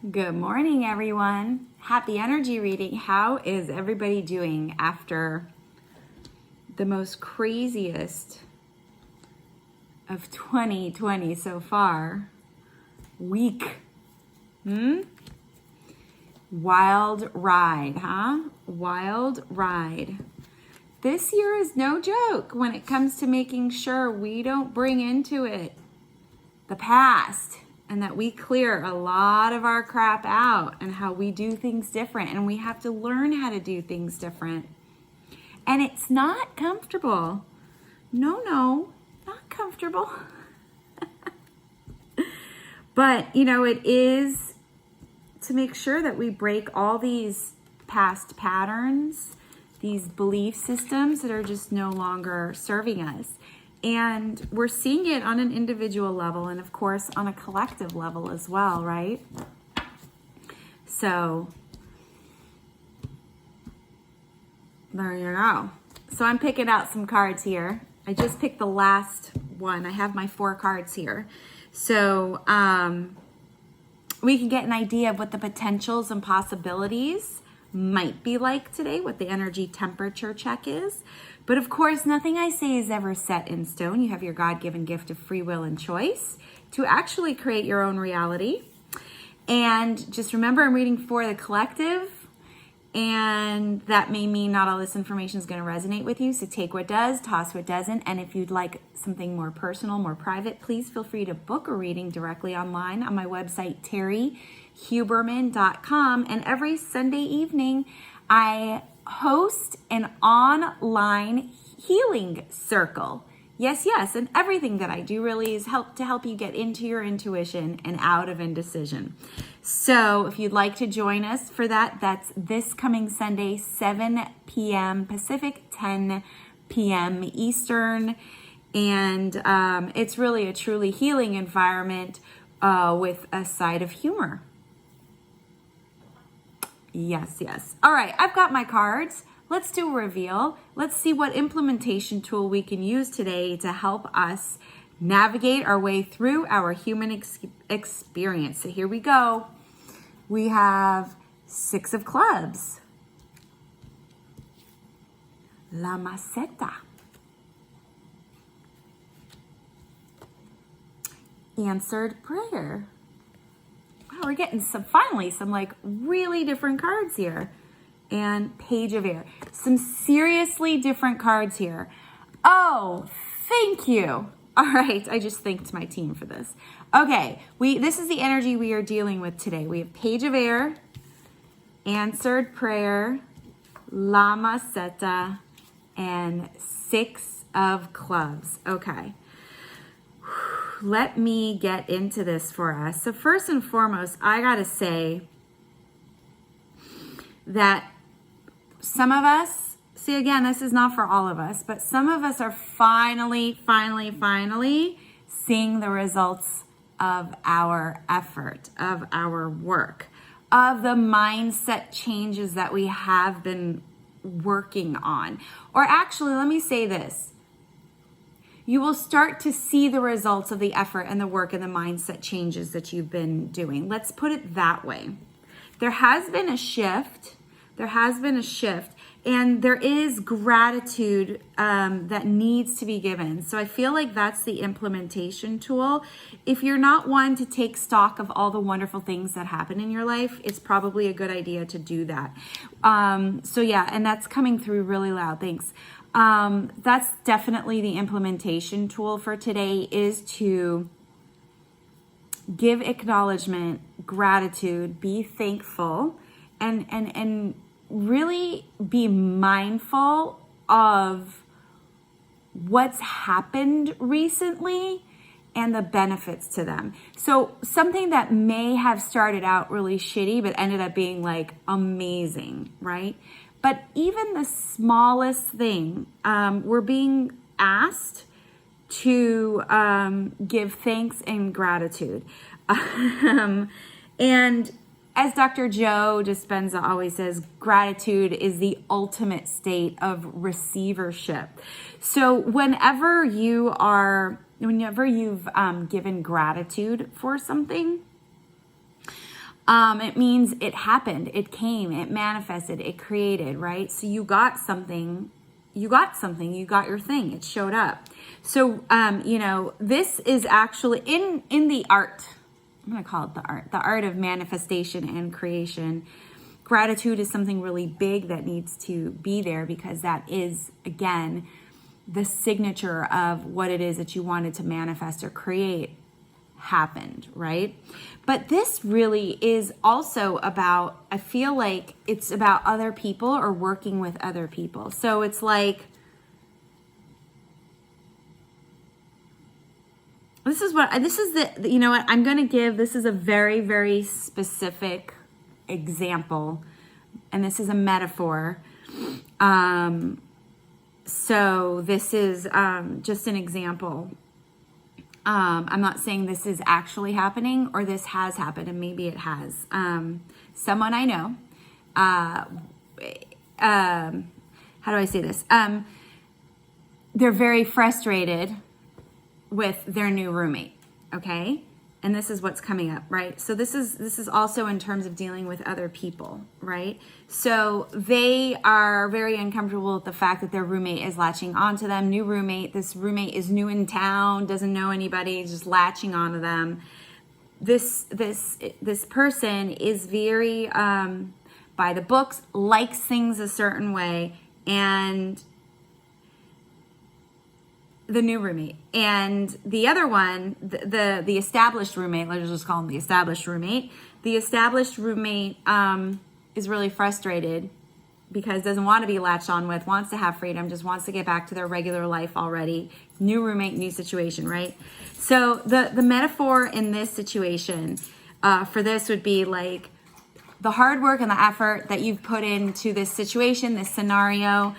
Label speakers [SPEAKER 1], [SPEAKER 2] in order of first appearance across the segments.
[SPEAKER 1] Good morning, everyone. Happy energy reading. How is everybody doing after the most craziest of 2020 so far week? Wild ride, huh? Wild ride. This year is no joke when it comes to making sure we don't bring into it the past, and that we clear a lot of our crap out and how we do things different. And we have to learn how to do things different. And it's not comfortable. No, not comfortable. But, it is to make sure that we break all these past patterns, these belief systems that are just no longer serving us. And we're seeing it on an individual level and, of course, on a collective level as well, right? So, there you go. So I'm picking out some cards here. I just picked the last one. I have my 4 cards here. So we can get an idea of what the potentials and possibilities might be like today, what the energy temperature check is. But of course, nothing I say is ever set in stone. You have your God-given gift of free will and choice to actually create your own reality. And just remember, I'm reading for the collective, and that may mean not all this information is going to resonate with you. So take what does, toss what doesn't. And if you'd like something more personal, more private, please feel free to book a reading directly online on my website, terriehuberman.com. And every Sunday evening, I host an online healing circle. Yes, and everything that I do really is to help you get into your intuition and out of indecision. So if you'd like to join us for that, that's this coming Sunday, 7 p.m. Pacific, 10 p.m. Eastern. And it's really a truly healing environment with a side of humor. Yes. All right, I've got my cards. Let's do a reveal. Let's see what implementation tool we can use today to help us navigate our way through our human experience. So here we go. We have 6 of clubs. La maceta. Answered prayer. Wow, we're getting some like really different cards here. And Page of Air. Some seriously different cards here. Oh, thank you. All right, I just thanked my team for this. Okay, this is the energy we are dealing with today. We have Page of Air, Answered Prayer, La Maceta, and 6 of Clubs. Okay. Let me get into this for us. So first and foremost, I gotta say that some of us, see again, this is not for all of us, but some of us are finally seeing the results of our effort, of our work, of the mindset changes that we have been working on. Or actually, let me say this. You will start to see the results of the effort and the work and the mindset changes that you've been doing. Let's put it that way. There has been a shift. And there is gratitude that needs to be given. So I feel like that's the implementation tool. If you're not one to take stock of all the wonderful things that happen in your life, it's probably a good idea to do that. So yeah, and that's coming through really loud. Thanks. That's definitely the implementation tool for today, is to give acknowledgement, gratitude, be thankful, and really be mindful of what's happened recently and the benefits to them. So something that may have started out really shitty but ended up being like amazing, right? But even the smallest thing, we're being asked to give thanks and gratitude. And as Dr. Joe Dispenza always says, gratitude is the ultimate state of receivership. So whenever you've given gratitude for something, It means it happened, it came, it manifested, it created, right? So you got something, you got your thing, it showed up. So, this is actually in the art, I'm going to call it the art of manifestation and creation. Gratitude is something really big that needs to be there, because that is, again, the signature of what it is that you wanted to manifest or create happened, right? But this really is also about, I feel like it's about other people or working with other people. So it's like, this is you know what, I'm going to give, this is a very, very specific example, and this is a metaphor. So this is just an example. I'm not saying this is actually happening or this has happened, and maybe it has. Someone I know, how do I say this? They're very frustrated with their new roommate, okay? And this is what's coming up, right? So this is also in terms of dealing with other people, right? So they are very uncomfortable with the fact that their roommate is latching onto them. New roommate, this roommate is new in town, doesn't know anybody, just latching onto them. This person is very by the books, likes things a certain way, and the new roommate and the other one, the established roommate, let's just call him the established roommate. The established roommate is really frustrated because doesn't want to be latched on with, wants to have freedom, just wants to get back to their regular life already. New roommate, new situation, right? So the metaphor in this situation for this would be like the hard work and the effort that you've put into this situation, this scenario,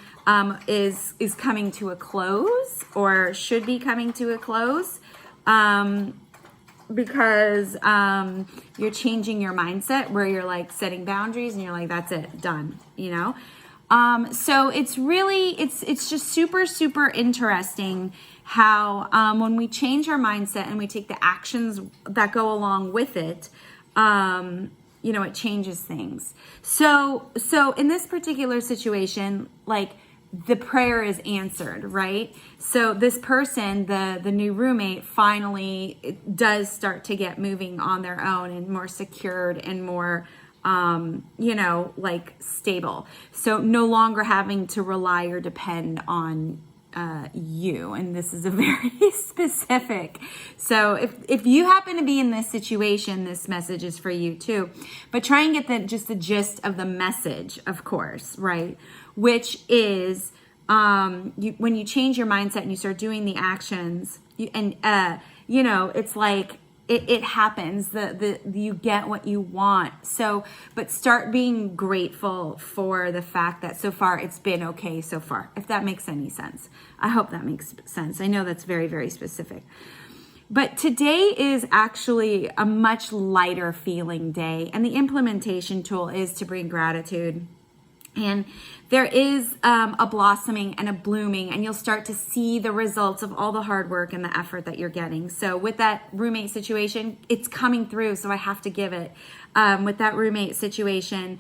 [SPEAKER 1] is coming to a close, or should be coming to a close, because you're changing your mindset where you're like setting boundaries and you're like, that's it, done, so it's really, it's just super, super interesting how when we change our mindset and we take the actions that go along with it, it changes things. So in this particular situation, like, the prayer is answered, right? So this person, the new roommate, finally does start to get moving on their own and more secured and more, stable. So no longer having to rely or depend on you. And this is a very specific. So if you happen to be in this situation, this message is for you too. But try and get the gist of the message, of course, right? Which is when you change your mindset and you start doing the actions, it's like it happens. You get what you want. So, but start being grateful for the fact that so far it's been okay so far. If that makes any sense, I hope that makes sense. I know that's very, very specific. But today is actually a much lighter feeling day, and the implementation tool is to bring gratitude. And there is a blossoming and a blooming, and you'll start to see the results of all the hard work and the effort that you're getting. So with that roommate situation, it's coming through, so I have to give it. With that roommate situation,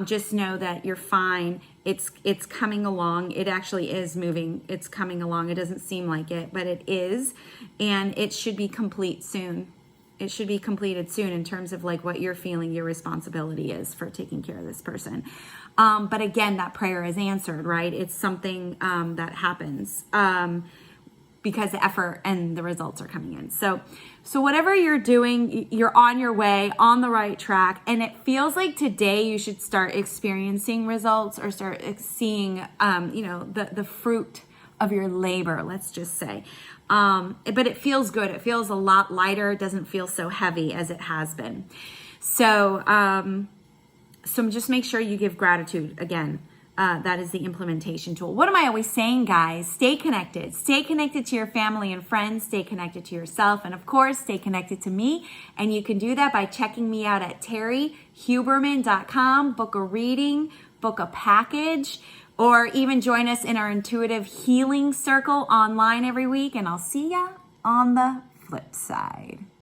[SPEAKER 1] just know that you're fine. It's coming along. It actually is moving. It's coming along. It doesn't seem like it, but it is. And it should be complete soon. It should be completed soon in terms of like what you're feeling your responsibility is for taking care of this person. But again, that prayer is answered, right? It's something that happens because the effort and the results are coming in. So whatever you're doing, you're on your way, on the right track. And it feels like today you should start experiencing results or start seeing, the fruit of your labor, let's just say. But it feels good. It feels a lot lighter. It doesn't feel so heavy as it has been. So just make sure you give gratitude again. That is the implementation tool. What am I always saying, guys? Stay connected. Stay connected to your family and friends. Stay connected to yourself. And of course, stay connected to me. And you can do that by checking me out at terriehuberman.com. Book a reading, book a package, or even join us in our intuitive healing circle online every week. And I'll see ya on the flip side.